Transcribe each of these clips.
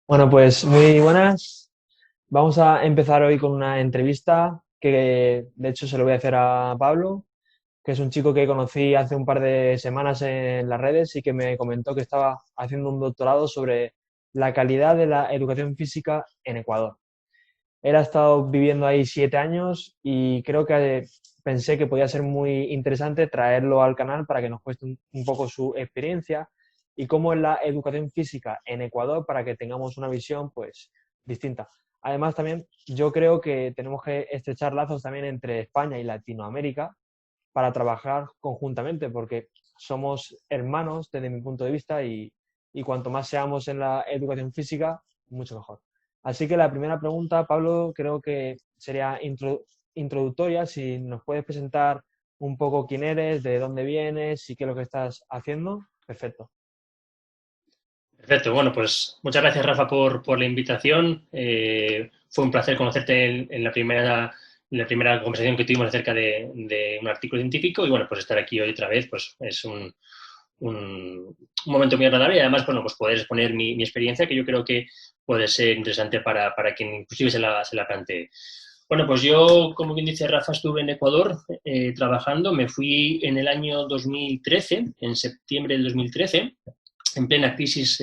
Bueno, pues muy buenas. Vamos a empezar hoy con una entrevista que de hecho se lo voy a hacer a Pablo, que es un chico que conocí hace un par de semanas en las redes y que me comentó que estaba haciendo un doctorado sobre la calidad de la educación física en Ecuador. Él ha estado viviendo ahí 7 años y creo que pensé que podía ser muy interesante traerlo al canal para que nos cueste un poco su experiencia y cómo es la educación física en Ecuador para que tengamos una visión pues distinta. Además, también yo creo que tenemos que estrechar lazos también entre España y Latinoamérica para trabajar conjuntamente, porque somos hermanos desde mi punto de vista y cuanto más seamos en la educación física, mucho mejor. Así que la primera pregunta, Pablo, creo que sería introductoria, si nos puedes presentar un poco quién eres, de dónde vienes y qué es lo que estás haciendo. Perfecto. Perfecto, bueno, pues muchas gracias Rafa por la invitación. Fue un placer conocerte en la primera conversación que tuvimos acerca de un artículo científico y bueno, pues estar aquí hoy otra vez pues es un momento muy agradable y además, bueno, pues poder exponer mi experiencia que yo creo que puede ser interesante para quien inclusive se la plantee. Bueno, pues yo, como bien dice Rafa, estuve en Ecuador trabajando. Me fui en el año 2013, en septiembre del 2013, en plena crisis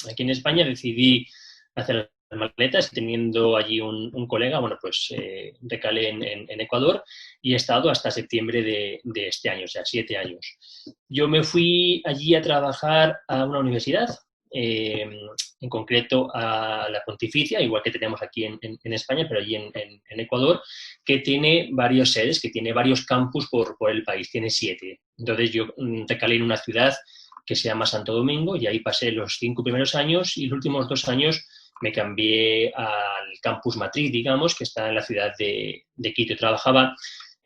aquí en España. Decidí hacer las maletas, teniendo allí un colega, bueno, pues recalé en Ecuador y he estado hasta septiembre de este año, o sea, 7 años. Yo me fui allí a trabajar a una universidad, eh, en concreto a la Pontificia, igual que tenemos aquí en España, pero allí en Ecuador, que tiene varias sedes, que tiene varios campus por el país, tiene 7. Entonces yo recalé en una ciudad que se llama Santo Domingo y ahí pasé los 5 primeros años y los últimos 2 años me cambié al campus matriz, digamos, que está en la ciudad de Quito. Trabajaba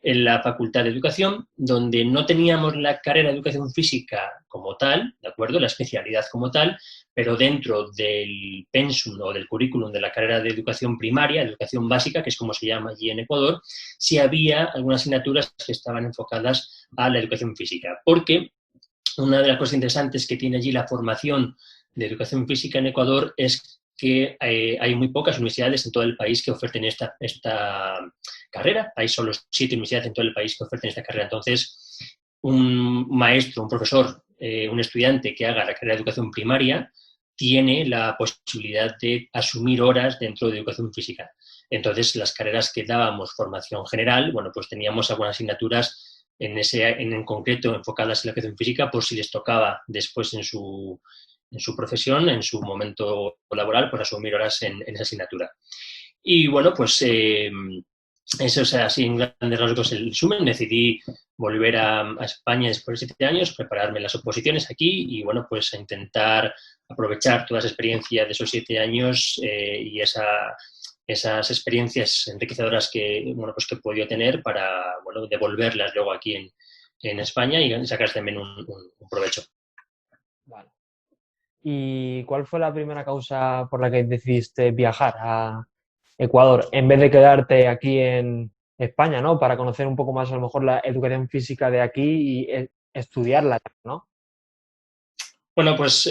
en la Facultad de Educación, donde no teníamos la carrera de Educación Física como tal, ¿de acuerdo? La especialidad como tal, pero dentro del pensum o del currículum de la carrera de Educación Primaria, Educación Básica, que es como se llama allí en Ecuador, sí había algunas asignaturas que estaban enfocadas a la educación física, porque una de las cosas interesantes que tiene allí la formación de educación física en Ecuador es que hay muy pocas universidades en todo el país que oferten esta carrera. Hay solo 7 universidades en todo el país que oferten esta carrera. Entonces, un maestro, un profesor, un estudiante que haga la carrera de educación primaria tiene la posibilidad de asumir horas dentro de educación física. Entonces, las carreras que dábamos formación general, bueno, pues teníamos algunas asignaturas en concreto enfocadas en la educación física por si les tocaba después en su profesión, en su momento laboral, pues asumir horas en esa asignatura. Y bueno, pues eso es así en grandes rasgos el resumen. Decidí volver a España después de 7 años, prepararme las oposiciones aquí y bueno, pues a intentar aprovechar toda esa experiencia de esos 7 años y esas experiencias enriquecedoras que, bueno, pues que he podido tener para, bueno, devolverlas luego aquí en España y sacar también un provecho. Vale. ¿Y cuál fue la primera causa por la que decidiste viajar a Ecuador en vez de quedarte aquí en España, ¿no? Para conocer un poco más a lo mejor la educación física de aquí y estudiarla, ¿no? Bueno, pues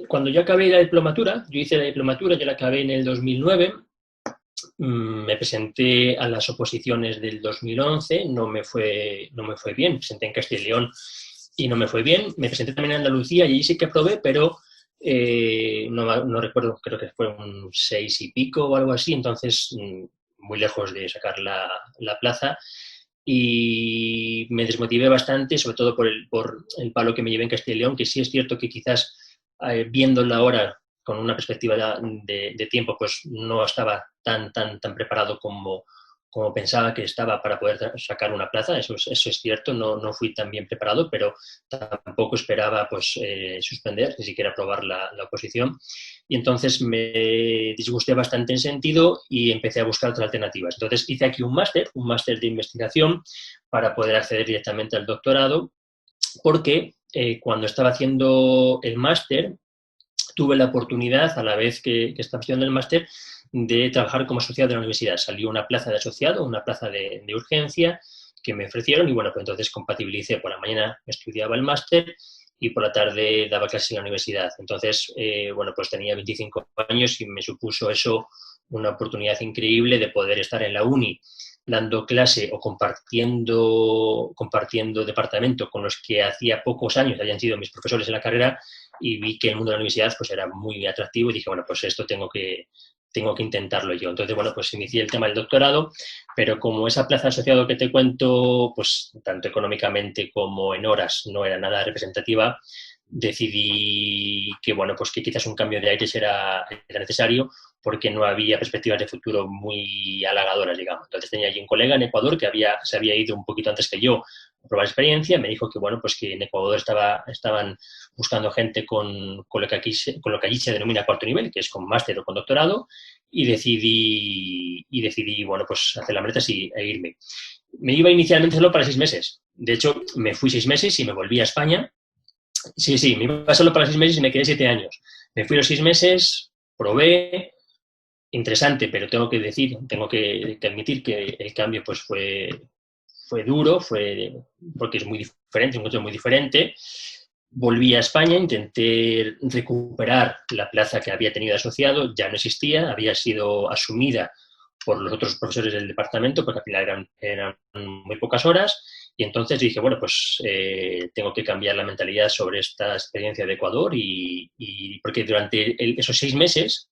cuando yo acabé la diplomatura, yo hice la diplomatura, yo la acabé en el 2009. Me presenté a las oposiciones del 2011, no me fue bien. Me presenté en Castilla y León y no me fue bien. Me presenté también en Andalucía y allí sí que probé, pero no recuerdo, creo que fue un 6 y pico o algo así, entonces muy lejos de sacar la plaza. Y me desmotivé bastante, sobre todo por el palo que me llevé en Castilla y León, que sí es cierto que quizás viéndolo ahora con una perspectiva de tiempo, pues no estaba tan preparado como pensaba que estaba para poder sacar una plaza. Eso es cierto, no fui tan bien preparado, pero tampoco esperaba pues suspender, ni siquiera aprobar la oposición. Y entonces me disgusté bastante en sentido y empecé a buscar otras alternativas. Entonces hice aquí un máster de investigación para poder acceder directamente al doctorado, porque cuando estaba haciendo el máster tuve la oportunidad, a la vez que estaba haciendo el máster, de trabajar como asociado de la universidad. Salió una plaza de asociado, una plaza de urgencia que me ofrecieron y bueno, pues entonces compatibilicé. Por la mañana estudiaba el máster y por la tarde daba clases en la universidad. Entonces, bueno, pues tenía 25 años y me supuso eso una oportunidad increíble de poder estar en la uni dando clase o compartiendo departamento con los que hacía pocos años habían sido mis profesores en la carrera, y vi que el mundo de la universidad pues era muy atractivo y dije, bueno, pues esto tengo que intentarlo yo. Entonces, bueno, pues inicié el tema del doctorado, pero como esa plaza asociado que te cuento, pues tanto económicamente como en horas no era nada representativa, decidí que, bueno, pues que quizás un cambio de aires era necesario, porque no había perspectivas de futuro muy halagadoras, digamos. Entonces tenía allí un colega en Ecuador que se había ido un poquito antes que yo a probar experiencia, me dijo que, bueno, pues que en Ecuador estaban buscando gente con lo que allí se denomina cuarto nivel, que es con máster o con doctorado, y decidí, bueno, pues hacer la maleta e irme. Me iba inicialmente solo para 6 meses. De hecho, me fui 6 meses y me volví a España. Sí, me iba solo para 6 meses y me quedé 7 años. Me fui los 6 meses, probé, interesante, pero tengo que admitir que el cambio pues fue duro, porque es muy diferente, un contexto muy diferente. Volví a España, intenté recuperar la plaza que había tenido asociado, ya no existía, había sido asumida por los otros profesores del departamento, porque al final eran muy pocas horas, y entonces dije, bueno, pues tengo que cambiar la mentalidad sobre esta experiencia de Ecuador, porque esos 6 meses,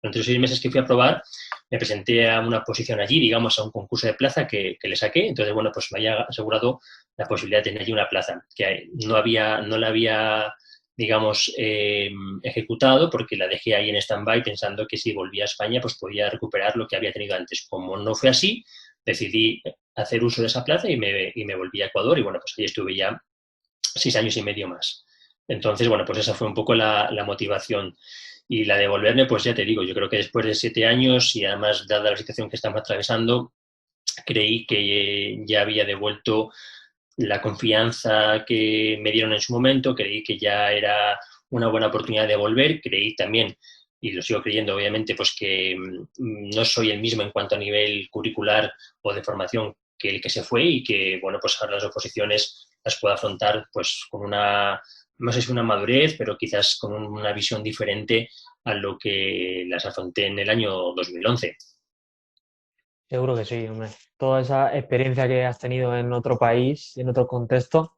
durante los 6 meses que fui a probar, me presenté a una posición allí, digamos, a un concurso de plaza que le saqué. Entonces, bueno, pues me había asegurado la posibilidad de tener allí una plaza, que no la había, digamos, ejecutado, porque la dejé ahí en stand-by pensando que si volvía a España, pues podía recuperar lo que había tenido antes. Como no fue así, decidí hacer uso de esa plaza y me volví a Ecuador, y bueno, pues ahí estuve ya 6 años y medio más. Entonces, bueno, pues esa fue un poco la motivación. Y la de volverme, pues ya te digo, yo creo que después de 7 años, y además dada la situación que estamos atravesando, creí que ya había devuelto la confianza que me dieron en su momento, creí que ya era una buena oportunidad de volver, creí también, y lo sigo creyendo obviamente, pues que no soy el mismo en cuanto a nivel curricular o de formación que el que se fue, y que, bueno, pues ahora las oposiciones las puedo afrontar pues con no sé si una madurez, pero quizás con una visión diferente a lo que las afronté en el año 2011. Seguro que sí, hombre. Toda esa experiencia que has tenido en otro país, en otro contexto,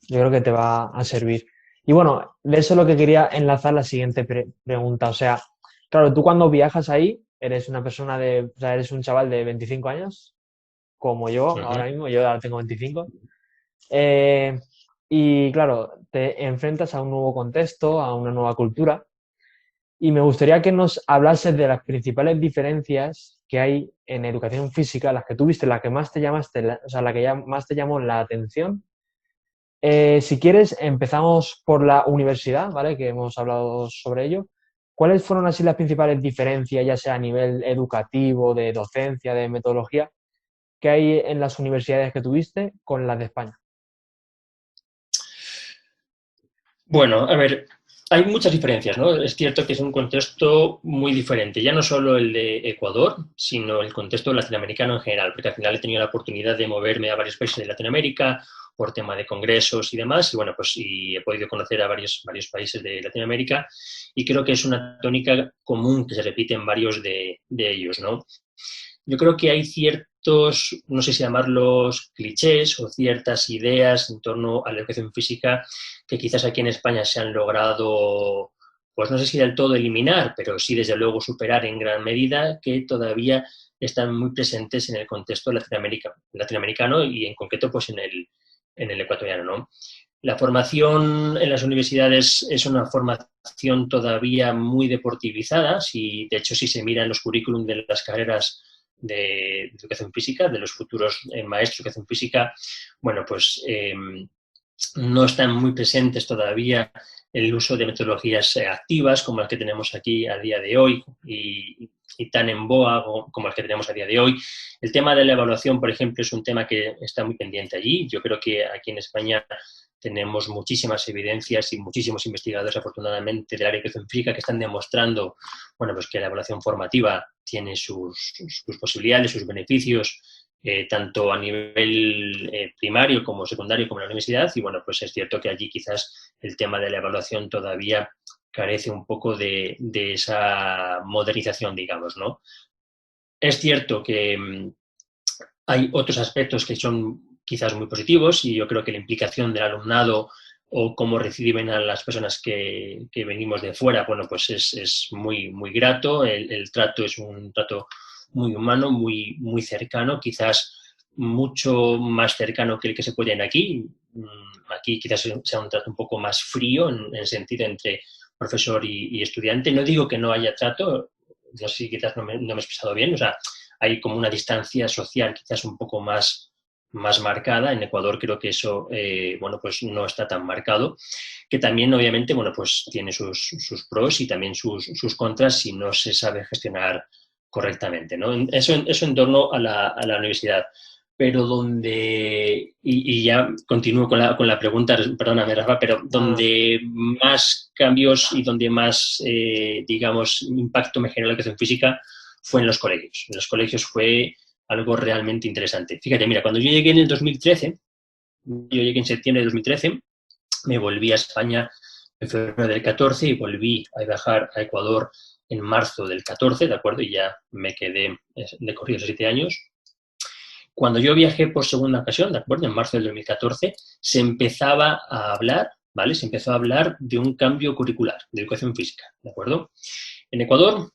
yo creo que te va a servir. Y bueno, de eso es lo que quería enlazar la siguiente pregunta. O sea, claro, tú cuando viajas ahí, eres una persona o sea, eres un chaval de 25 años, como yo Uh ahora -huh. mismo, yo ahora tengo 25. Eh, y claro, te enfrentas a un nuevo contexto, a una nueva cultura. Y me gustaría que nos hablases de las principales diferencias que hay en educación física, las que tuviste, la que más te o sea, la que más te llamó la atención. Si quieres, empezamos por la universidad, ¿vale? Que hemos hablado sobre ello. ¿Cuáles fueron así las principales diferencias, ya sea a nivel educativo, de docencia, de metodología, que hay en las universidades que tuviste con las de España? Bueno, a ver, hay muchas diferencias, ¿no? Es cierto que es un contexto muy diferente, ya no solo el de Ecuador, sino el contexto latinoamericano en general, porque al final he tenido la oportunidad de moverme a varios países de Latinoamérica por tema de congresos y demás, y bueno, pues he podido conocer a varios países de Latinoamérica, y creo que es una tónica común que se repite en varios de ellos, ¿no? Yo creo que hay ciertos, no sé si llamarlos clichés, o ciertas ideas en torno a la educación física que quizás aquí en España se han logrado, pues no sé si del todo eliminar, pero sí desde luego superar en gran medida, que todavía están muy presentes en el contexto latinoamericano, y en concreto pues en el ecuatoriano, ¿no? La formación en las universidades es una formación todavía muy deportivizada. De hecho, si se mira en los currículum de las carreras de educación física, de los futuros maestros de educación física, bueno, pues no están muy presentes todavía el uso de metodologías activas como las que tenemos aquí a día de hoy, y tan en boa como las que tenemos a día de hoy. El tema de la evaluación, por ejemplo, es un tema que está muy pendiente allí. Yo creo que aquí en España tenemos muchísimas evidencias y muchísimos investigadores, afortunadamente, del área de educación física, que están demostrando, bueno, pues que la evaluación formativa tiene sus posibilidades, sus beneficios, tanto a nivel primario como secundario como en la universidad. Y bueno, pues es cierto que allí quizás el tema de la evaluación todavía carece un poco de esa modernización, digamos, ¿no? Es cierto que hay otros aspectos que son quizás muy positivos y yo creo que la implicación del alumnado o cómo reciben a las personas que venimos de fuera, bueno, pues es muy, muy grato. El trato es un trato muy humano, muy, muy cercano, quizás mucho más cercano que el que se puede en aquí. Aquí quizás sea un trato un poco más frío en el sentido entre profesor y estudiante. No digo que no haya trato, no sé si quizás no me he expresado bien, o sea, hay como una distancia social quizás un poco más marcada. En Ecuador creo que eso, bueno, pues no está tan marcado, que también obviamente, bueno, pues tiene sus pros y también sus contras si no se sabe gestionar correctamente, ¿no? Eso en torno a la universidad. Pero y ya continúo con la pregunta, perdóname Rafa, pero Ah, donde más cambios y donde más, digamos, impacto me generó la educación física fue en los colegios. En los colegios fue algo realmente interesante. Fíjate, mira, cuando yo llegué en el 2013, yo llegué en septiembre de 2013, me volví a España en febrero del 14 y volví a viajar a Ecuador en marzo del 14, ¿de acuerdo? Y ya me quedé de corrido 7 años. Cuando yo viajé por segunda ocasión, ¿de acuerdo? En marzo del 2014, se empezaba a hablar, ¿vale? Se empezó a hablar de un cambio curricular de educación física, ¿de acuerdo? En Ecuador,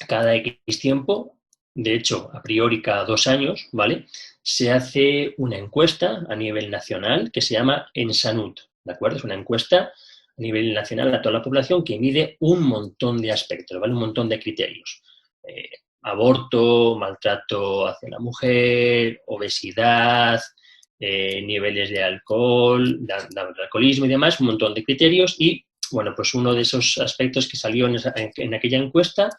cada X tiempo, de hecho, a priori cada 2 años, ¿vale? Se hace una encuesta a nivel nacional que se llama Ensanud, ¿de acuerdo? Es una encuesta a nivel nacional a toda la población que mide un montón de aspectos, ¿vale? Un montón de criterios. Eh, Aborto, maltrato hacia la mujer, obesidad, niveles de alcohol, de alcoholismo y demás, un montón de criterios. Y bueno, pues uno de esos aspectos que salió en aquella encuesta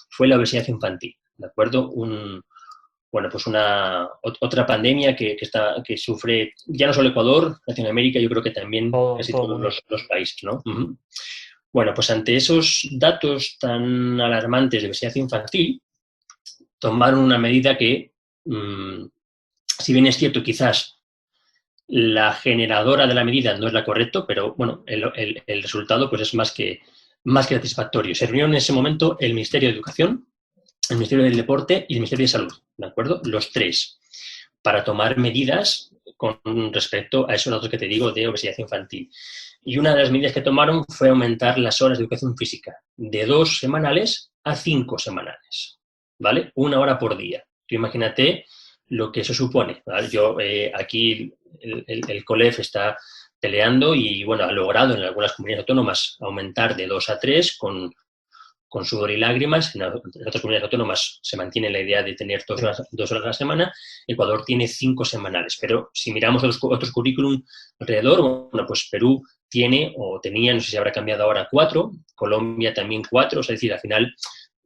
fue la obesidad infantil, ¿de acuerdo? Bueno, pues otra pandemia que sufre ya no solo Ecuador, Latinoamérica, yo creo que también casi todo el todos mundo. los países, ¿no? Uh-huh. Bueno, pues ante esos datos tan alarmantes de obesidad infantil, tomaron una medida que, si bien es cierto, quizás la generadora de la medida no es la correcta, pero bueno, el resultado pues es más que satisfactorio. Se reunieron en ese momento el Ministerio de Educación, el Ministerio del Deporte y el Ministerio de Salud, ¿de acuerdo? Los tres, para tomar medidas con respecto a esos datos que te digo de obesidad infantil. Y una de las medidas que tomaron fue aumentar las horas de educación física de 2 semanales a 5 semanales, ¿vale? 1 hora por día. Tú imagínate lo que eso supone, ¿vale? Yo aquí el COLEF está peleando y, bueno, ha logrado en algunas comunidades autónomas aumentar de 2 a 3 con sudor y lágrimas. En otras comunidades autónomas se mantiene la idea de tener dos Sí. horas, 2 horas a la semana. Ecuador tiene 5 semanales. Pero si miramos otros currículum alrededor, bueno, pues Perú tiene o tenía, no sé si habrá cambiado ahora, 4, Colombia también 4, es decir, al final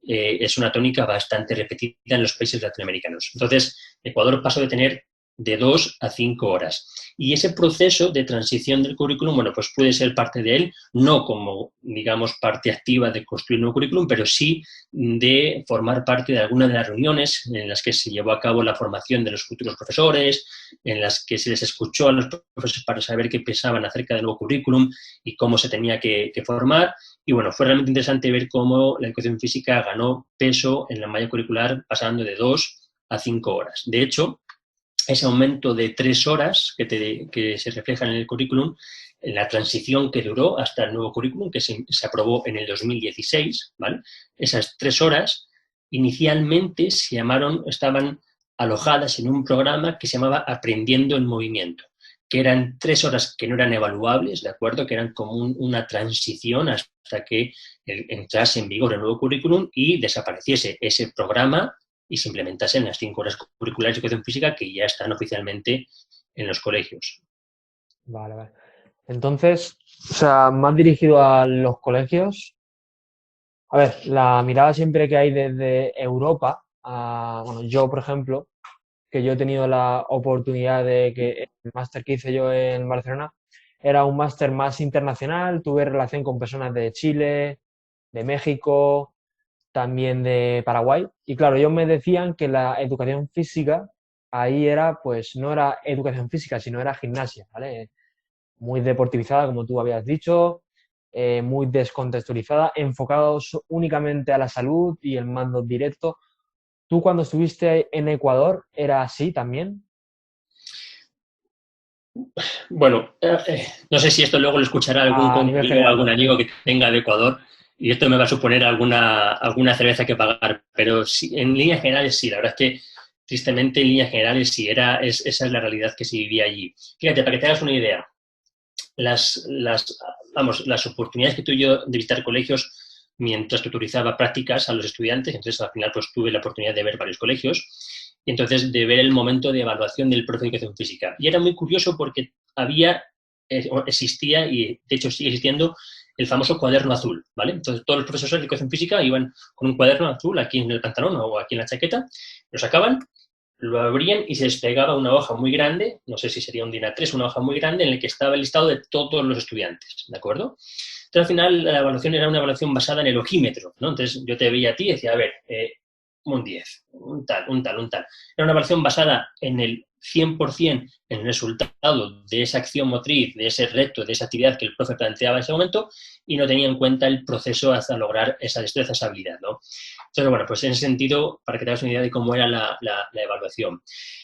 es una tónica bastante repetida en los países latinoamericanos. Entonces, Ecuador pasó de tener de 2 a 5 horas. Y ese proceso de transición del currículum, bueno, pues puede ser parte de él, no como, digamos, parte activa de construir un nuevo currículum, pero sí de formar parte de alguna de las reuniones en las que se llevó a cabo la formación de los futuros profesores, en las que se les escuchó a los profesores para saber qué pensaban acerca del nuevo currículum y cómo se tenía que formar. Y bueno, fue realmente interesante ver cómo la educación física ganó peso en la malla curricular pasando de 2 a 5 horas. De hecho, ese aumento de 3 horas que se refleja en el currículum, en la transición que duró hasta el nuevo currículum, que se aprobó en el 2016, ¿vale? Esas 3 horas inicialmente estaban alojadas en un programa que se llamaba Aprendiendo en Movimiento, que eran 3 horas que no eran evaluables, ¿de acuerdo? Que eran como una transición hasta que entrase en vigor el nuevo currículum y desapareciese ese programa y se implementasen las 5 horas curriculares de educación física que ya están oficialmente en los colegios. Vale, vale. Entonces, o sea, más dirigido a los colegios. A ver, la mirada siempre que hay desde Europa, bueno, yo, por ejemplo, que yo he tenido la oportunidad de que el máster que hice yo en Barcelona era un máster más internacional, tuve relación con personas de Chile, de México, también de Paraguay, y claro, ellos me decían que la educación física ahí era, pues, no era educación física, sino era gimnasia, ¿vale? Muy deportivizada, como tú habías dicho, muy descontextualizada, enfocados únicamente a la salud y el mando directo. ¿Tú cuando estuviste en Ecuador era así también? Bueno, no sé si esto luego lo escuchará algún A nivel compañero, general, me algún amigo refiero. que tenga de Ecuador, y esto me va a suponer alguna cerveza que pagar, pero sí, en líneas generales sí, la verdad es que tristemente en líneas generales sí, esa es la realidad que se vivía allí. Fíjate, para que te hagas una idea, las oportunidades que tuve yo de visitar colegios mientras tutorizaba prácticas a los estudiantes, entonces al final pues tuve la oportunidad de ver varios colegios y entonces de ver el momento de evaluación del profe de educación física. Y era muy curioso porque existía y de hecho sigue existiendo el famoso cuaderno azul, ¿vale? Entonces todos los profesores de educación física iban con un cuaderno azul aquí en el pantalón o aquí en la chaqueta, lo sacaban, lo abrían y se desplegaba una hoja muy grande, no sé si sería un DIN A3, una hoja muy grande en la que estaba el listado de todos los estudiantes, ¿de acuerdo? Entonces, al final, la evaluación era una evaluación basada en el ojímetro, ¿no? Entonces, yo te veía a ti y decía, a ver, un 10, un tal, un tal, un tal. Era una evaluación basada en el 100% en el resultado de esa acción motriz, de ese reto, de esa actividad que el profe planteaba en ese momento y no tenía en cuenta el proceso hasta lograr esa destreza, esa habilidad, ¿no? Entonces, bueno, pues en ese sentido, para que te hagas una idea de cómo era la evaluación.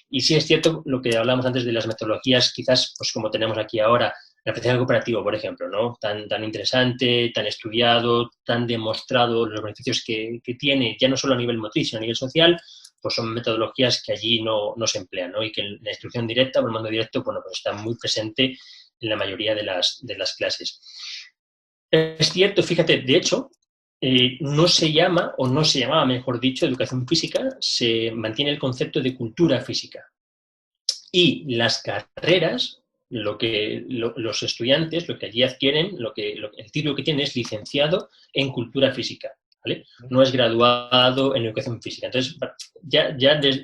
Y sí es cierto lo que hablamos antes de las metodologías, quizás, pues como tenemos aquí ahora, el aprendizaje cooperativo, por ejemplo, ¿no? Tan interesante, tan estudiado, tan demostrado los beneficios que tiene, ya no solo a nivel motriz, sino a nivel social, pues son metodologías que allí no se emplean, ¿no? Y que la instrucción directa o el mando directo, bueno, pues está muy presente en la mayoría de las clases. Es cierto, fíjate, de hecho, no se llama, o no se llamaba, mejor dicho, educación física, se mantiene el concepto de cultura física. Y las carreras, los estudiantes, lo que allí adquieren, el título que tienen es licenciado en cultura física, ¿vale? No es graduado en educación física. Entonces,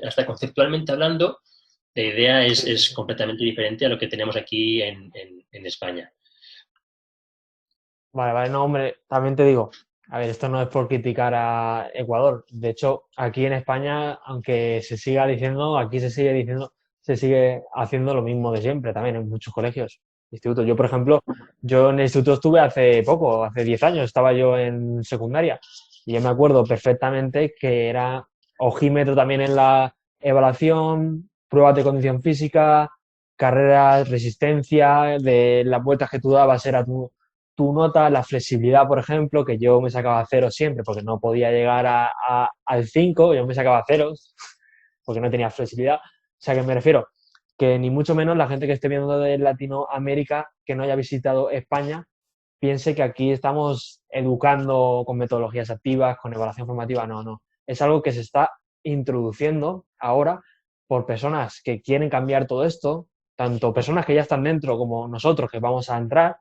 hasta conceptualmente hablando, la idea es, Sí, sí, es sí. completamente diferente a lo que tenemos aquí en España. Vale, vale, no, hombre, también te digo, a ver, esto no es por criticar a Ecuador. De hecho, aquí en España, aunque se siga diciendo, aquí se sigue diciendo, se sigue haciendo lo mismo de siempre también en muchos colegios, institutos. Yo, por ejemplo, yo en el instituto estuve hace poco, hace 10 años, estaba yo en secundaria y yo me acuerdo perfectamente que era ojímetro también en la evaluación, pruebas de condición física, carreras, resistencia, de las vueltas que tú dabas era tu nota, la flexibilidad, por ejemplo, que yo me sacaba ceros siempre porque no podía llegar al 5, yo me sacaba ceros porque no tenía flexibilidad. O sea, que me refiero que ni mucho menos la gente que esté viendo de Latinoamérica que no haya visitado España piense que aquí estamos educando con metodologías activas, con evaluación formativa. No, no. Es algo que se está introduciendo ahora por personas que quieren cambiar todo esto, tanto personas que ya están dentro como nosotros que vamos a entrar,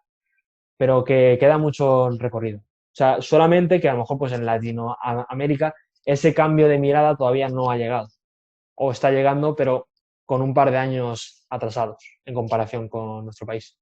pero que queda mucho recorrido. O sea, solamente que a lo mejor pues en Latinoamérica ese cambio de mirada todavía no ha llegado. O está llegando, pero con un par de años atrasados en comparación con nuestro país.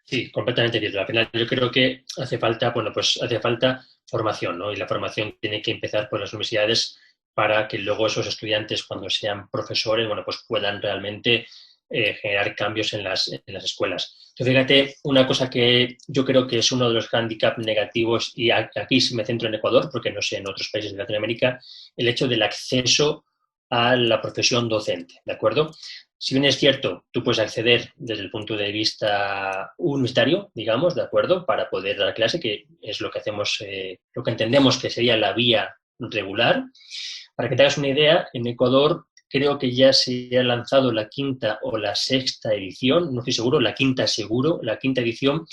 Sí, completamente cierto. Al final yo creo que hace falta, bueno, pues hace falta formación, ¿no? Y la formación tiene que empezar por las universidades para que luego esos estudiantes, cuando sean profesores, bueno, pues puedan realmente generar cambios en las escuelas. Entonces, fíjate, una cosa que yo creo que es uno de los handicaps negativos, y aquí me centro en Ecuador, porque no sé, en otros países de Latinoamérica, el hecho del acceso a la profesión docente, ¿de acuerdo? Si bien es cierto, tú puedes acceder desde el punto de vista universitario, digamos, ¿de acuerdo? Para poder dar clase, que es lo que hacemos, lo que entendemos que sería la vía regular. Para que te hagas una idea, en Ecuador creo que ya se ha lanzado la quinta o la sexta edición, no estoy seguro, la quinta seguro, la quinta edición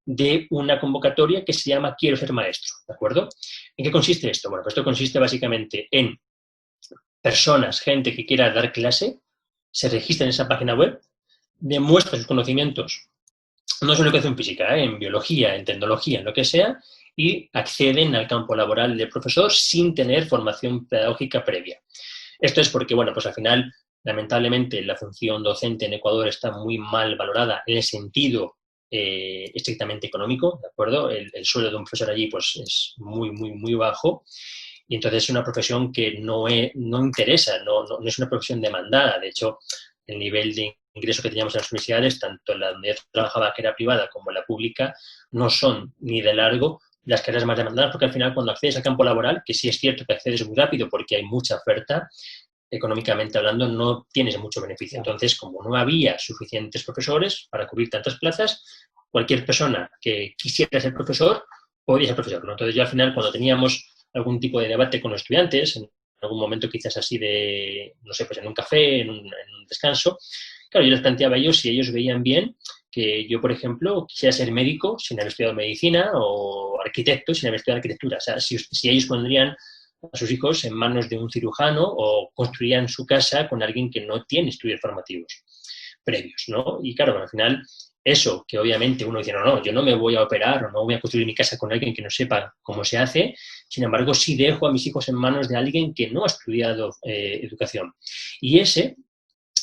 de una convocatoria que se llama Quiero ser maestro, ¿de acuerdo? ¿En qué consiste esto? Bueno, pues esto consiste básicamente en personas, gente que quiera dar clase, se registra en esa página web, demuestra sus conocimientos, no solo en educación física, en biología, en tecnología, en lo que sea, y acceden al campo laboral del profesor sin tener formación pedagógica previa. Esto es porque, bueno, pues al final, lamentablemente, la función docente en Ecuador está muy mal valorada en el sentido estrictamente económico, ¿de acuerdo? El sueldo de un profesor allí, pues, es muy, muy, muy bajo. y entonces es una profesión que no interesa, no es una profesión demandada. De hecho, el nivel de ingreso que teníamos en las universidades, tanto en la donde yo trabajaba, que era privada, como en la pública, no son ni de largo las carreras más demandadas, porque al final cuando accedes al campo laboral, que sí es cierto que accedes muy rápido porque hay mucha oferta, económicamente hablando no tienes mucho beneficio. Claro. Entonces, como no había suficientes profesores para cubrir tantas plazas, cualquier persona que quisiera ser profesor podía ser profesor, ¿no? Entonces, yo al final, cuando teníamos algún tipo de debate con los estudiantes, en algún momento quizás así de, no sé, pues en un café, en un descanso, claro, yo les planteaba a ellos si ellos veían bien que yo, por ejemplo, quisiera ser médico sin haber estudiado medicina o arquitecto sin haber estudiado arquitectura. O sea, si ellos pondrían a sus hijos en manos de un cirujano o construirían su casa con alguien que no tiene estudios formativos previos, ¿no? Y claro, al final, eso que obviamente uno dice, no, yo no me voy a operar o no voy a construir mi casa con alguien que no sepa cómo se hace, sin embargo, sí dejo a mis hijos en manos de alguien que no ha estudiado educación. Y ese,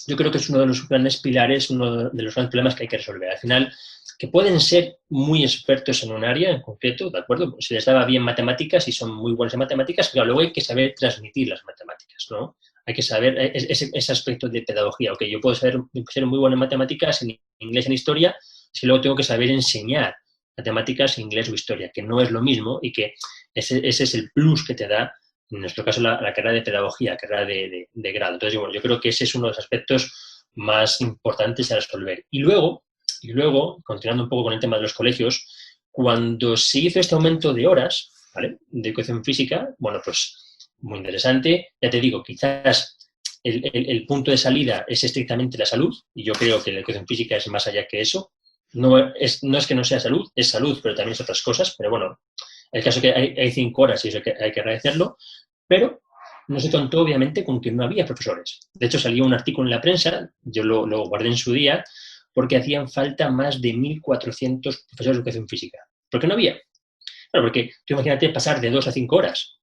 yo creo que es uno de los grandes pilares, uno de los grandes problemas que hay que resolver. Al final, que pueden ser muy expertos en un área en concreto, ¿de acuerdo? Se les daba bien matemáticas y son muy buenos en matemáticas, pero luego hay que saber transmitir las matemáticas, ¿no? Hay que saber ese aspecto de pedagogía. Ok, yo puedo ser muy bueno en matemáticas, en inglés, en historia, si luego tengo que saber enseñar matemáticas, inglés o historia, que no es lo mismo y que ese es el plus que te da en nuestro caso la carrera de pedagogía, carrera de grado. Entonces, bueno, yo creo que ese es uno de los aspectos más importantes a resolver. Y luego, continuando un poco con el tema de los colegios, cuando se hizo este aumento de horas, ¿vale?, de educación física, bueno, pues muy interesante. Ya te digo, quizás el punto de salida es estrictamente la salud, y yo creo que la educación física es más allá que eso. No es que no sea salud, es salud, pero también es otras cosas. Pero bueno, el caso es que hay 5 horas y eso hay que agradecerlo, pero no se contó obviamente con que no había profesores. De hecho, salió un artículo en la prensa, yo lo guardé en su día, porque hacían falta más de 1.400 profesores de educación física. ¿Por qué no había? Claro, porque tú imagínate pasar de 2 a 5 horas,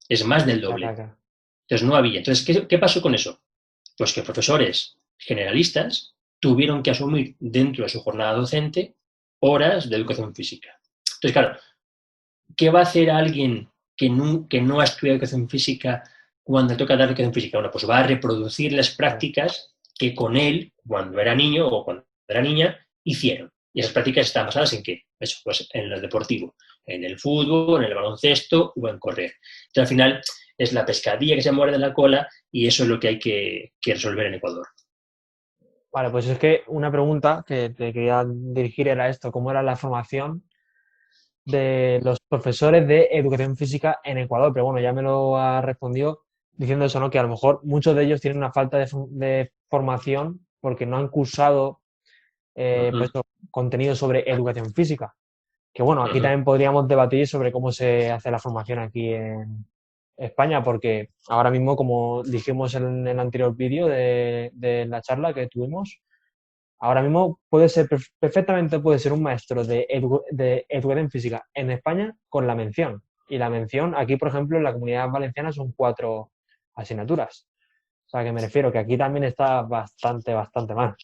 es más del Claro, doble. claro. Entonces no había. Entonces, ¿qué pasó con eso? Pues que profesores generalistas tuvieron que asumir dentro de su jornada docente horas de educación física. Entonces, claro, ¿qué va a hacer alguien que no ha estudiado educación física cuando le toca dar educación física? Bueno, pues va a reproducir las Claro. prácticas que con él, cuando era niño o cuando era niña, hicieron. Y esas prácticas están basadas en qué? Eso, pues en el deportivo, en el fútbol, en el baloncesto o en correr. Entonces, al final, es la pescadilla que se muerde la cola y eso es lo que hay que resolver en Ecuador. Vale, pues es que una pregunta que te quería dirigir era esto, ¿cómo era la formación de los profesores de educación física en Ecuador? Pero bueno, ya me lo ha respondido diciendo eso, ¿no? Que a lo mejor muchos de ellos tienen una falta de formación porque no han cursado pues, Ujú, contenido sobre educación física. Que bueno, aquí ujú. también podríamos debatir sobre cómo se hace la formación aquí en España, porque ahora mismo, como dijimos en el anterior vídeo de la charla que tuvimos, ahora mismo puede ser perfectamente puede ser un maestro de educación física en España con la mención. Y la mención, aquí, por ejemplo, en la Comunidad Valenciana son 4 asignaturas. O sea, que me refiero que aquí también está bastante, bastante mal.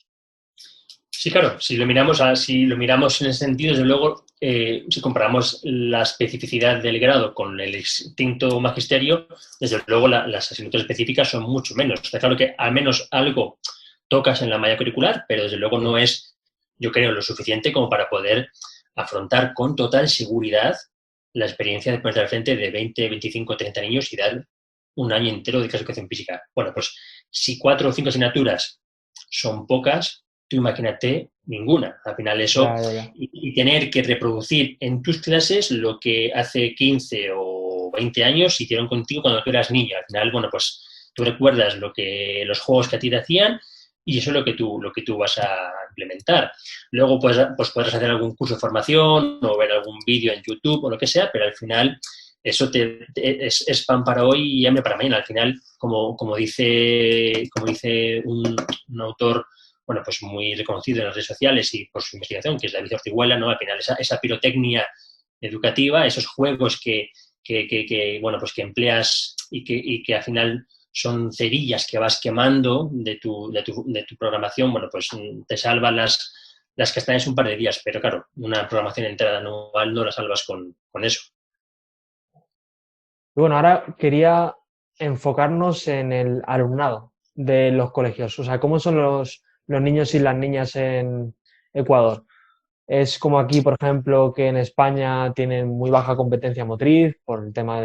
Sí, claro, si lo miramos en ese sentido, desde luego, si comparamos la especificidad del grado con el extinto magisterio, desde luego las asignaturas específicas son mucho menos. Está claro que al menos algo tocas en la malla curricular, pero desde luego no Sí, es, yo creo, lo suficiente como para poder afrontar con total seguridad la experiencia de ponerte al frente de 20, 25, 30 niños y dar un año entero de clase de educación física. Bueno, pues si 4 o 5 asignaturas son pocas, tú imagínate ninguna. Al final eso, ya, ya, ya. y tener que reproducir en tus clases lo que hace 15 o 20 años hicieron contigo cuando tú eras niño. Al final, bueno, pues tú recuerdas los juegos que a ti te hacían y eso es lo que tú vas a implementar. Luego pues podrás hacer algún curso de formación o ver algún vídeo en YouTube o lo que sea, pero al final eso es pan para hoy y hambre para mañana. Al final, como dice un autor, bueno, pues muy reconocido en las redes sociales y por su investigación, que es David Ortiguela, ¿no? Al final esa pirotecnia educativa, esos juegos bueno, pues que empleas y que al final son cerillas que vas quemando de tu programación, bueno, pues te salvan las castañas un par de días, pero claro, una programación entera anual no la salvas con eso. Y bueno, ahora quería enfocarnos en el alumnado de los colegios. O sea, ¿cómo son los niños y las niñas en Ecuador? Es como aquí, por ejemplo, que en España tienen muy baja competencia motriz por el tema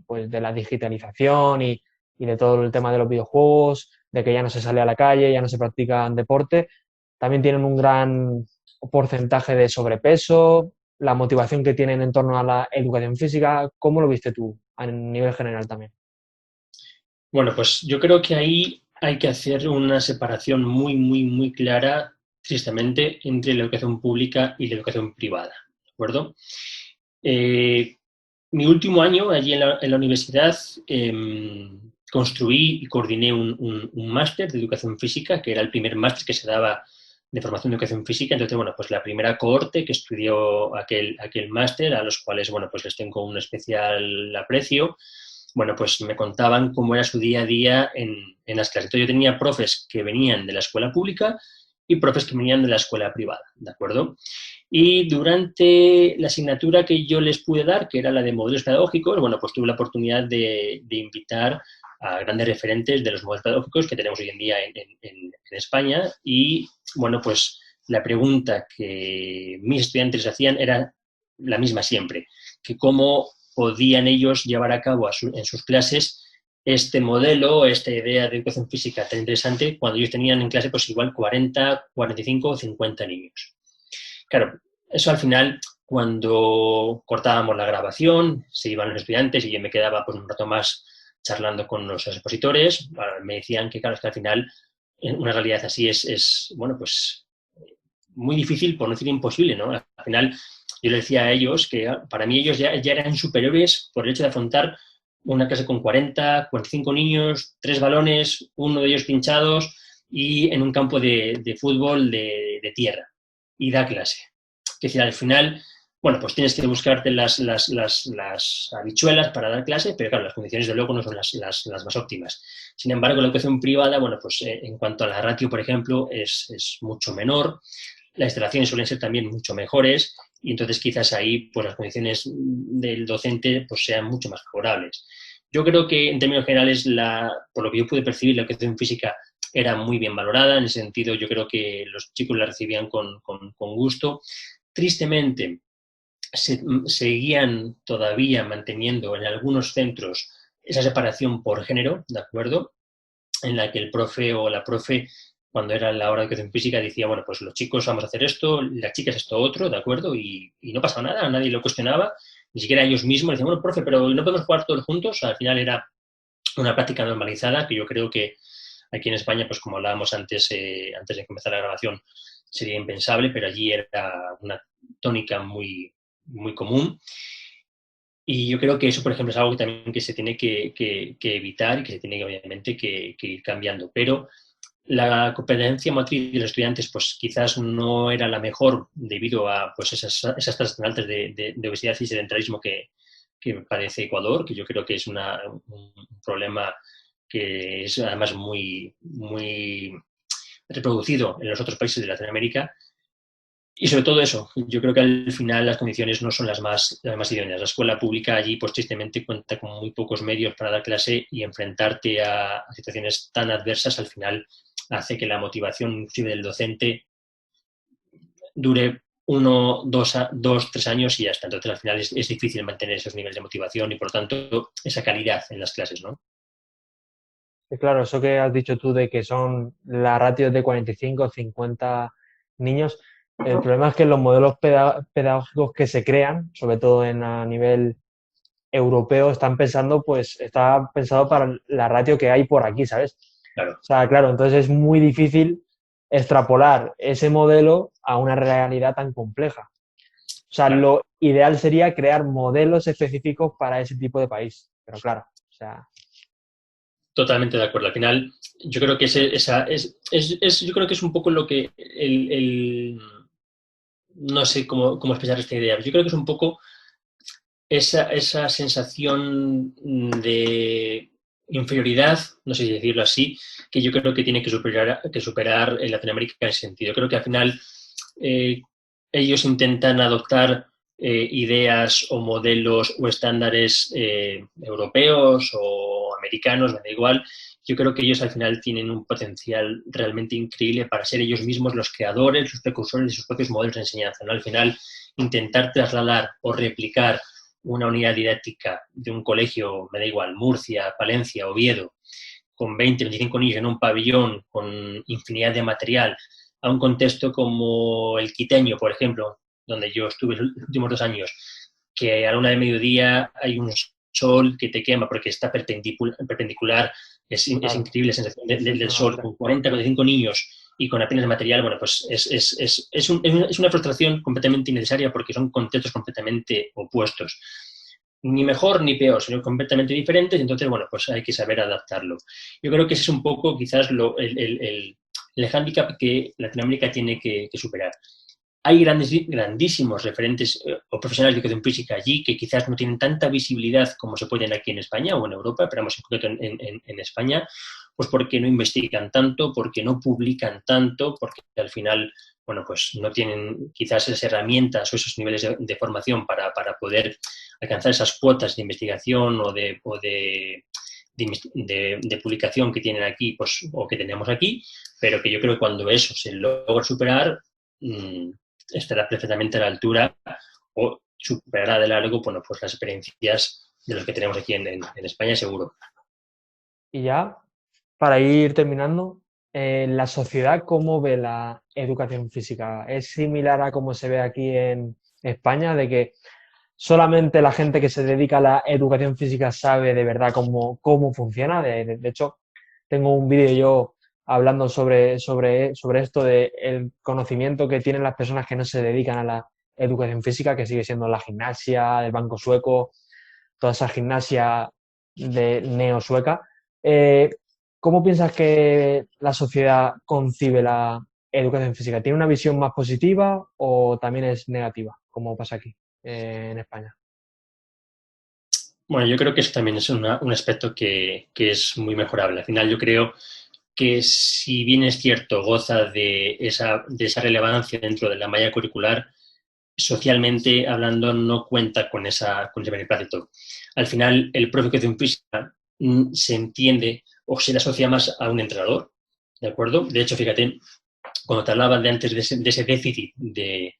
pues, de la digitalización y de todo el tema de los videojuegos, de que ya no se sale a la calle, ya no se practican deporte. También tienen un gran porcentaje de sobrepeso, la motivación que tienen en torno a la educación física. ¿Cómo lo viste tú a nivel general también? Bueno, pues yo creo que ahí hay que hacer una separación muy, muy, muy clara, tristemente, entre la educación pública y la educación privada. ¿De acuerdo? Eh, Mi último año allí en la universidad construí y coordiné un máster de educación física, que era el primer máster que se daba de formación de educación física. Entonces, bueno, pues la primera cohorte que estudió aquel máster, a los cuales, bueno, pues les tengo un especial aprecio, bueno, pues me contaban cómo era su día a día en las clases. Entonces yo tenía profes que venían de la escuela pública y profes que venían de la escuela privada, ¿de acuerdo? Y durante la asignatura que yo les pude dar, que era la de modelos pedagógicos, bueno, pues tuve la oportunidad de invitar a grandes referentes de los modelos pedagógicos que tenemos hoy en día en España y, bueno, pues la pregunta que mis estudiantes hacían era la misma siempre, que cómo podían ellos llevar a cabo en sus clases este modelo, esta idea de educación física tan interesante cuando ellos tenían en clase pues igual 40, 45 o 50 niños. Claro, eso al final, cuando cortábamos la grabación, se iban los estudiantes y yo me quedaba pues un rato más charlando con los expositores, me decían que claro, es que al final una realidad así bueno, pues muy difícil, por no decir imposible, ¿no? Al final yo le decía a ellos que para mí ellos ya eran superiores por el hecho de afrontar una clase con 40, 45 niños, 3 balones, uno de ellos pinchados y en un campo de fútbol de tierra y da clase. Es decir, al final, bueno, pues tienes que buscarte las habichuelas para dar clase, pero claro, las condiciones de luego no son las más óptimas. Sin embargo, la educación privada, bueno, pues en cuanto a la ratio, por ejemplo, es mucho menor, las instalaciones suelen ser también mucho mejores y entonces quizás ahí pues las condiciones del docente pues sean mucho más favorables. Yo creo que en términos generales, por lo que yo pude percibir, la educación física era muy bien valorada, en ese sentido yo creo que los chicos la recibían con gusto. Tristemente, seguían todavía manteniendo en algunos centros esa separación por género, ¿de acuerdo? En la que el profe o la profe, cuando era la hora de educación física, decía, bueno, pues los chicos vamos a hacer esto, las chicas esto otro, ¿de acuerdo? Y no pasaba nada, nadie lo cuestionaba, ni siquiera ellos mismos decían, bueno, profe, pero ¿no podemos jugar todos juntos? Al final era una práctica normalizada que yo creo que aquí en España, pues como hablábamos antes de comenzar la grabación, sería impensable, pero allí era una tónica muy, muy común. Y yo creo que eso, por ejemplo, es algo que también que se tiene que evitar y que se tiene obviamente que ir cambiando. Pero la competencia motriz de los estudiantes pues quizás no era la mejor debido a pues esas tasas tan altas de obesidad y sedentarismo que padece Ecuador, que yo creo que es un problema que es además muy, muy reproducido en los otros países de Latinoamérica. Y sobre todo eso, yo creo que al final las condiciones no son las más idóneas. La escuela pública allí, pues tristemente, cuenta con muy pocos medios para dar clase y enfrentarte a situaciones tan adversas al final hace que la motivación inclusive del docente dure 1, 2, 3 años y ya está. Entonces al final es difícil mantener esos niveles de motivación y por lo tanto esa calidad en las clases, ¿no? Claro, eso que has dicho tú de que son la ratio de 45 50 niños, el problema es que los modelos pedagógicos que se crean, sobre todo a nivel europeo, está pensado para la ratio que hay por aquí, ¿sabes? Claro, O sea, claro, entonces es muy difícil extrapolar ese modelo a una realidad tan compleja. O sea, claro. lo ideal sería crear modelos específicos para ese tipo de país, pero claro, o sea, Totalmente de acuerdo. Al final, yo creo que yo creo que es un poco lo que no sé cómo expresar esta idea. Yo creo que es un poco esa sensación de inferioridad, no sé si decirlo así, que yo creo que tiene que superar en Latinoamérica en ese sentido. Creo que al final eh, ellos intentan adoptar ideas o modelos o estándares europeos o americanos, me da igual. Yo creo que ellos al final tienen un potencial realmente increíble para ser ellos mismos los creadores, los precursores de sus propios modelos de enseñanza, ¿no? Al final, intentar trasladar o replicar una unidad didáctica de un colegio, me da igual, Murcia, Palencia, Oviedo, con 20, 25 niños en un pabellón, con infinidad de material, a un contexto como el quiteño, por ejemplo, donde yo estuve los últimos 2 años, que a la 1 de mediodía hay un sol que te quema porque está perpendicular, es Claro, increíble la sensación eso es del una sol, locura. con 40, 45 niños y con apenas material, bueno, pues es una frustración completamente innecesaria porque son contextos completamente opuestos. Ni mejor ni peor, sino completamente diferentes, entonces, bueno, pues hay que saber adaptarlo. Yo creo que ese es un poco quizás el hándicap que Latinoamérica tiene que superar. Hay grandísimos referentes o profesionales de educación física allí que quizás no tienen tanta visibilidad como se pueden aquí en España o en Europa, pero en concreto en España, pues porque no investigan tanto, porque no publican tanto, porque al final, bueno, pues no tienen quizás esas herramientas o esos niveles de formación para poder alcanzar esas cuotas de investigación o de publicación que tienen aquí, pues, o que tenemos aquí, pero que yo creo que cuando eso se logra superar, estará perfectamente a la altura o superará de largo, bueno, pues las experiencias de los que tenemos aquí en España, seguro. Y ya, para ir terminando, la sociedad, ¿cómo ve la educación física? ¿Es similar a cómo se ve aquí en España, de que solamente la gente que se dedica a la educación física sabe de verdad cómo funciona? De hecho, tengo un vídeo yo hablando sobre esto, de el conocimiento que tienen las personas que no se dedican a la educación física, que sigue siendo la gimnasia, el banco sueco, toda esa gimnasia de neosueca. Eh, ¿Cómo piensas que la sociedad concibe la educación física? ¿Tiene una visión más positiva o también es negativa, como pasa aquí en España? Bueno, yo creo que eso también es un aspecto que es muy mejorable. Al final yo creo que si bien es cierto, goza de esa relevancia dentro de la malla curricular, socialmente hablando no cuenta con ese beneplácito. Al final, el profe de educación física se entiende o se le asocia más a un entrenador, ¿de acuerdo? De hecho, fíjate, cuando te hablaba de antes de ese déficit de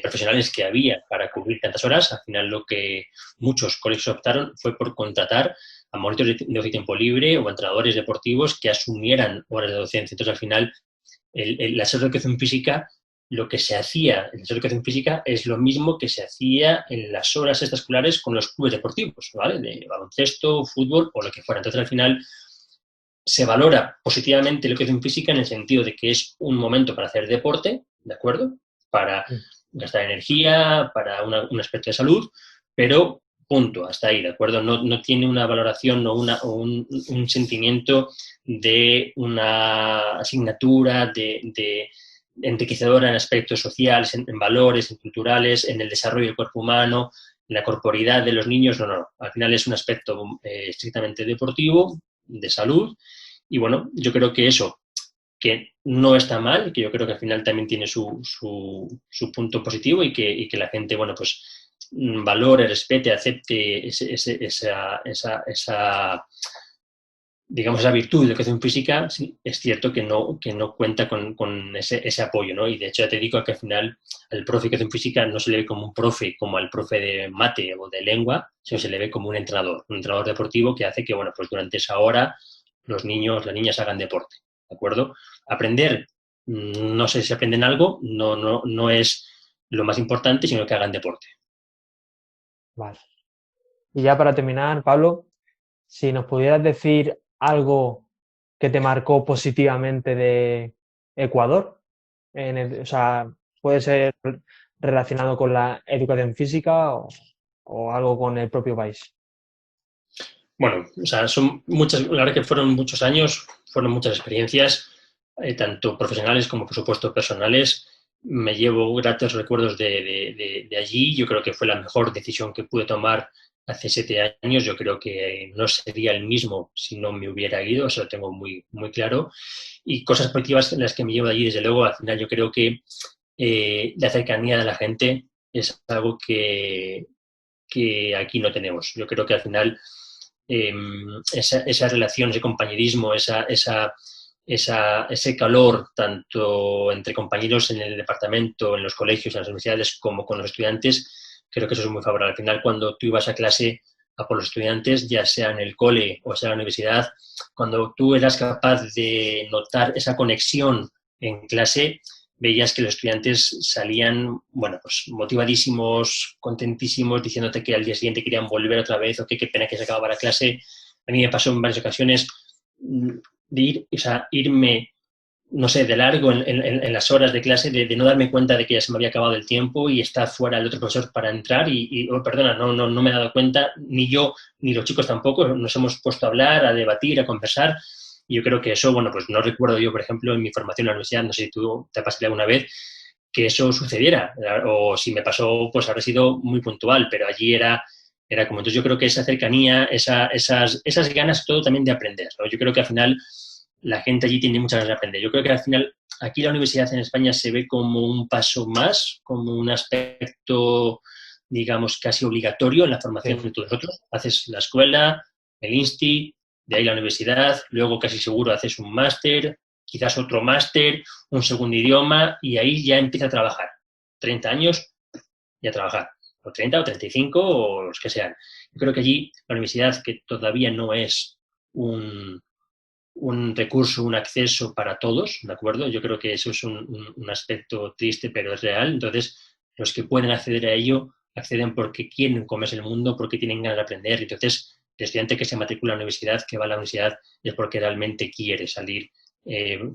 profesionales que había para cubrir tantas horas, al final lo que muchos colegios optaron fue por contratar a monitores de tiempo libre o entrenadores deportivos que asumieran horas de docencia. Entonces, al final, la educación física, lo que se hacía en la educación física es lo mismo que se hacía en las horas extraescolares con los clubes deportivos, ¿vale? De baloncesto, fútbol o lo que fuera. Entonces, al final, se valora positivamente la educación física en el sentido de que es un momento para hacer deporte, ¿de acuerdo? Para gastar energía, para un aspecto de salud, pero punto, hasta ahí, ¿de acuerdo? No tiene una valoración o un sentimiento de una asignatura de enriquecedora en aspectos sociales, en valores, en culturales, en el desarrollo del cuerpo humano, en la corporidad de los niños, no. Al final es un aspecto estrictamente deportivo, de salud, y bueno, yo creo que eso, que no está mal, que yo creo que al final también tiene su punto positivo y que la gente, bueno, pues valore, respete, acepte esa digamos, esa virtud de educación física, sí, es cierto que no cuenta con ese apoyo, ¿no? Y de hecho ya te digo que al final al profe de educación física no se le ve como un profe, como al profe de mate o de lengua, sino se le ve como un entrenador deportivo que hace que, bueno, pues durante esa hora los niños, las niñas hagan deporte, ¿de acuerdo? Aprender, no sé si aprenden algo, no es lo más importante, sino que hagan deporte. Vale. Y ya para terminar, Pablo, si nos pudieras decir algo que te marcó positivamente de Ecuador, o sea, puede ser relacionado con la educación física o algo con el propio país. Bueno, o sea, son muchas, la verdad que fueron muchos años, fueron muchas experiencias, tanto profesionales como, por supuesto, personales. Me llevo gratos recuerdos de allí. Yo creo que fue la mejor decisión que pude tomar hace 7 años. Yo creo que no sería el mismo si no me hubiera ido, eso lo tengo muy, muy claro. Y cosas positivas en las que me llevo de allí, desde luego, al final yo creo que la cercanía de la gente, es algo que aquí no tenemos. Yo creo que al final esa relación, ese compañerismo, ese calor, tanto entre compañeros en el departamento, en los colegios, en las universidades, como con los estudiantes, creo que eso es muy favorable. Al final, cuando tú ibas a clase a por los estudiantes, ya sea en el cole o sea en la universidad, cuando tú eras capaz de notar esa conexión en clase, veías que los estudiantes salían, bueno, pues motivadísimos, contentísimos, diciéndote que al día siguiente querían volver otra vez o que qué pena que se acababa la clase. A mí me pasó en varias ocasiones de irme, no sé, de largo en las horas de clase, de no darme cuenta de que ya se me había acabado el tiempo y estar fuera el otro profesor para entrar perdona, no me he dado cuenta, ni yo, ni los chicos tampoco, nos hemos puesto a hablar, a debatir, a conversar. Y yo creo que eso, bueno, pues no recuerdo yo, por ejemplo, en mi formación en la universidad, no sé si tú te pasaste alguna vez, que eso sucediera, o si me pasó, pues habrá sido muy puntual, pero allí era como, entonces yo creo que esa cercanía, esas ganas todo también de aprender, ¿no? Yo creo que al final la gente allí tiene muchas ganas de aprender. Yo creo que al final aquí la universidad en España se ve como un paso más, como un aspecto, digamos, casi obligatorio en la formación Sí. de todos nosotros. Haces la escuela, el insti, de ahí la universidad, luego casi seguro haces un máster, quizás otro máster, un segundo idioma y ahí ya empieza a trabajar. 30 años y a trabajar, o 30 o 35 o los que sean. Yo creo que allí la universidad, que todavía no es un recurso, un acceso para todos, ¿de acuerdo? Yo creo que eso es un aspecto triste, pero es real. Entonces, los que pueden acceder a ello, acceden porque quieren comerse el mundo, porque tienen ganas de aprender. Entonces, el estudiante que se matricula a la universidad, que va a la universidad, es porque realmente quiere salir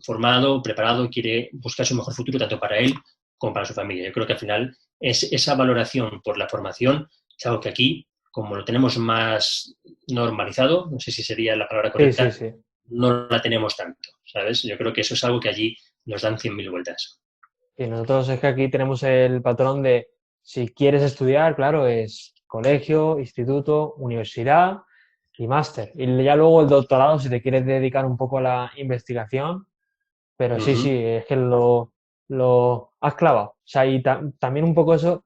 formado, preparado, quiere buscar su mejor futuro tanto para él como para su familia. Yo creo que al final esa valoración por la formación es algo que aquí, como lo tenemos más normalizado, no sé si sería la palabra Sí, sí, correcta, sí. no la tenemos tanto, ¿sabes? Yo creo que eso es algo que allí nos dan 100.000 vueltas. Y nosotros es que aquí tenemos el patrón de si quieres estudiar, claro, es colegio, instituto, universidad y máster. Y ya luego el doctorado si te quieres dedicar un poco a la investigación. Pero Uh sí, sí, -huh. es que lo has clavado. O sea, y también un poco eso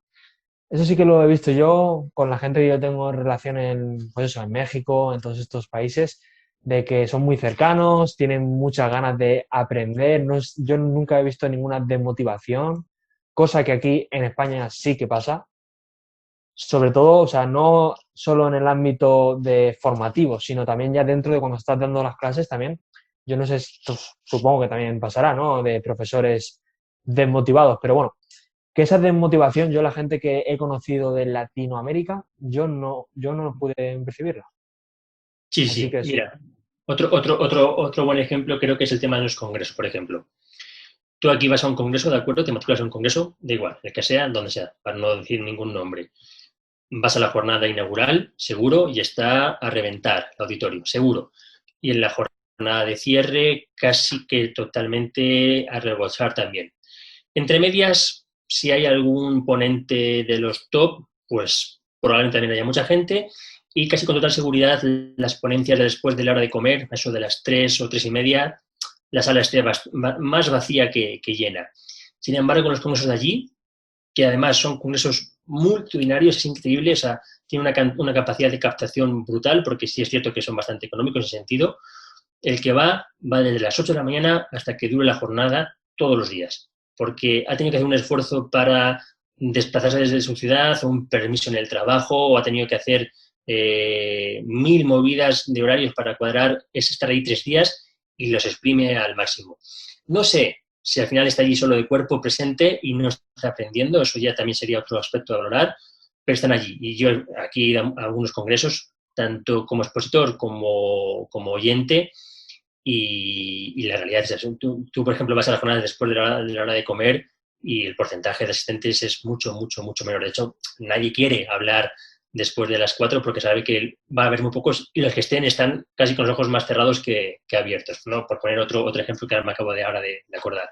sí que lo he visto yo con la gente que yo tengo en relación pues eso, en México, en todos estos países, de que son muy cercanos, tienen muchas ganas de aprender. Yo nunca he visto ninguna desmotivación, cosa que aquí en España sí que pasa. Sobre todo, o sea, no solo en el ámbito de formativo, sino también ya dentro de cuando estás dando las clases también. Yo no sé, supongo que también pasará, ¿no? De profesores desmotivados, pero bueno, que esa desmotivación, yo la gente que he conocido de Latinoamérica, yo no pude percibirla. Sí, Así sí, que sí. mira, otro buen ejemplo creo que es el tema de los congresos, por ejemplo. Tú aquí vas a un congreso, ¿de acuerdo? Te matriculas a un congreso, da igual, el que sea, donde sea, para no decir ningún nombre. Vas a la jornada inaugural, seguro, y está a reventar el auditorio, seguro. Y en la jornada de cierre, casi que totalmente a rebosar también. Entre medias, si hay algún ponente de los top, pues probablemente también haya mucha gente y casi con total seguridad las ponencias de después de la hora de comer, eso de las 3 o 3:30, la sala esté más vacía que llena. Sin embargo, con los congresos de allí, que además son congresos multitudinarios, es increíble, o sea, tiene una capacidad de captación brutal, porque sí es cierto que son bastante económicos en ese sentido. El que va desde las 8 de la mañana hasta que dure la jornada todos los días, porque ha tenido que hacer un esfuerzo para desplazarse desde su ciudad, un permiso en el trabajo, o ha tenido que hacer 1.000 movidas de horarios para cuadrar, es estar ahí 3 días y los exprime al máximo. No sé si al final está allí solo de cuerpo presente y no está aprendiendo, eso ya también sería otro aspecto a valorar, pero están allí. Y yo aquí he ido a algunos congresos, tanto como expositor como oyente, y la realidad es eso. Tú, por ejemplo, vas a las jornadas después de la hora de comer y el porcentaje de asistentes es mucho, mucho, mucho menor. De hecho, nadie quiere hablar después de las 4 porque sabe que va a haber muy pocos y los que están casi con los ojos más cerrados que abiertos, ¿no? Por poner otro ejemplo que me acabo de ahora de acordar.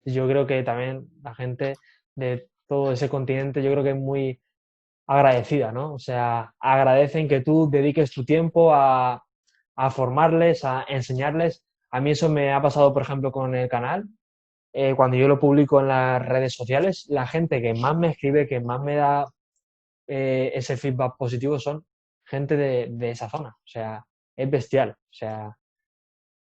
Yo creo que también la gente de todo ese continente, yo creo que es muy agradecida, ¿no? O sea, agradecen que tú dediques tu tiempo a formarles, a enseñarles. A mí eso me ha pasado, por ejemplo, con el canal. cuando yo lo publico en las redes sociales, la gente que más me escribe, que más me da ese feedback positivo son gente de esa zona. O sea, es bestial. O sea,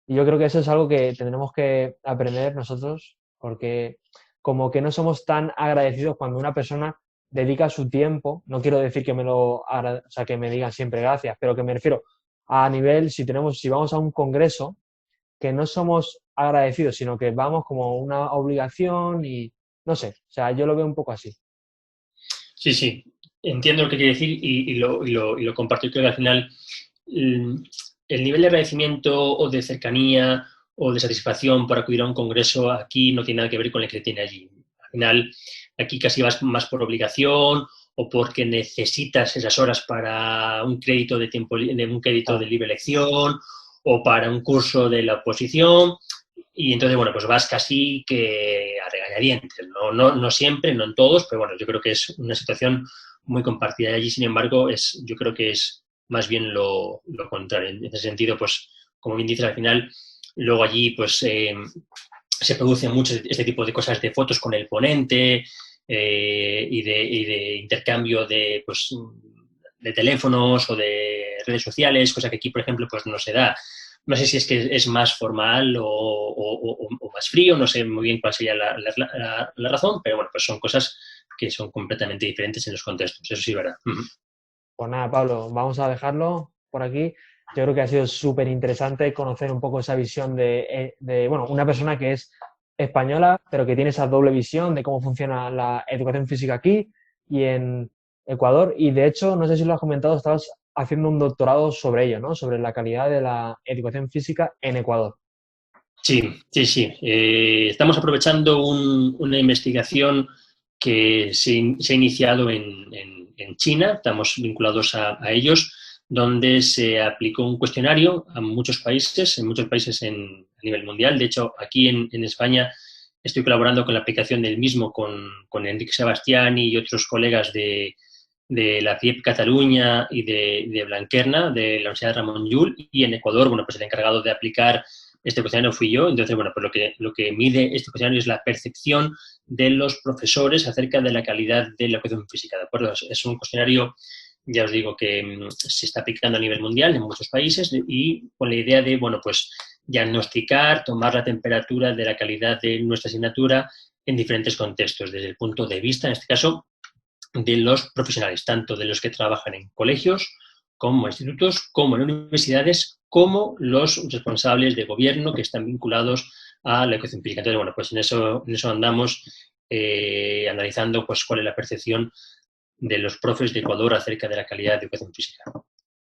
y yo creo que eso es algo que tendremos que aprender nosotros, porque como que no somos tan agradecidos cuando una persona dedica su tiempo, no quiero decir que o sea, que me digan siempre gracias, pero que me refiero a nivel, si vamos a un congreso, que no somos agradecidos, sino que vamos como una obligación y no sé, o sea, yo lo veo un poco así. Sí, sí, entiendo lo que quiere decir y lo comparto. Creo que al final mm, el nivel de agradecimiento o de cercanía o de satisfacción por acudir a un congreso aquí no tiene nada que ver con el que tiene allí. Al final, aquí casi vas más por obligación o porque necesitas esas horas para un crédito de tiempo, de un crédito de Claro. libre elección o para un curso de la oposición. Y entonces, bueno, pues vas casi que a regañadientes, ¿no? No siempre, no en todos, pero bueno, yo creo que es una situación muy compartida. Y allí, sin embargo, yo creo que es más bien lo contrario. En ese sentido, pues, como bien dices, al final, luego allí, pues, se producen mucho este tipo de cosas de fotos con el ponente y de intercambio de, pues, de teléfonos o de redes sociales, cosa que aquí, por ejemplo, pues no se da. No sé si es que es más formal o más frío, no sé muy bien cuál sería la razón, pero bueno, pues son cosas que son completamente diferentes en los contextos, eso sí, es ¿verdad? Pues nada, Pablo, vamos a dejarlo por aquí. Yo creo que ha sido súper interesante conocer un poco esa visión bueno, una persona que es española, pero que tiene esa doble visión de cómo funciona la educación física aquí y en Ecuador. Y de hecho, no sé si lo has comentado, estabas haciendo un doctorado sobre ello, ¿no? Sobre la calidad de la educación física en Ecuador. Sí, sí, sí. Estamos aprovechando una investigación que se ha iniciado en China, estamos vinculados a ellos, donde se aplicó un cuestionario a muchos países, en muchos países a nivel mundial. De hecho, aquí en España estoy colaborando con la aplicación del mismo con Enrique Sebastiani y otros colegas de la FIEP Cataluña y de Blanquerna, de la Universidad de Ramon Llull, y en Ecuador, bueno, pues el encargado de aplicar este cuestionario fui yo. Entonces, bueno, pues lo que mide este cuestionario es la percepción de los profesores acerca de la calidad de la educación física, ¿de acuerdo? Es un cuestionario, ya os digo, que se está aplicando a nivel mundial en muchos países y con la idea de, bueno, pues diagnosticar, tomar la temperatura de la calidad de nuestra asignatura en diferentes contextos, desde el punto de vista, en este caso, de los profesionales, tanto de los que trabajan en colegios, como institutos, como en universidades, como los responsables de gobierno que están vinculados a la educación física. Entonces, bueno, pues en eso andamos analizando pues cuál es la percepción de los profes de Ecuador acerca de la calidad de educación física.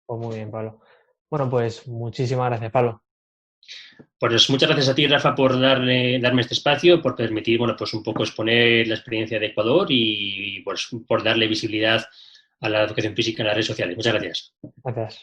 Pues muy bien, Pablo. Bueno, pues muchísimas gracias, Pablo. Pues muchas gracias a ti, Rafa, por darme este espacio, por permitir, bueno, pues un poco exponer la experiencia de Ecuador y pues por darle visibilidad a la educación física en las redes sociales. Muchas gracias. Gracias.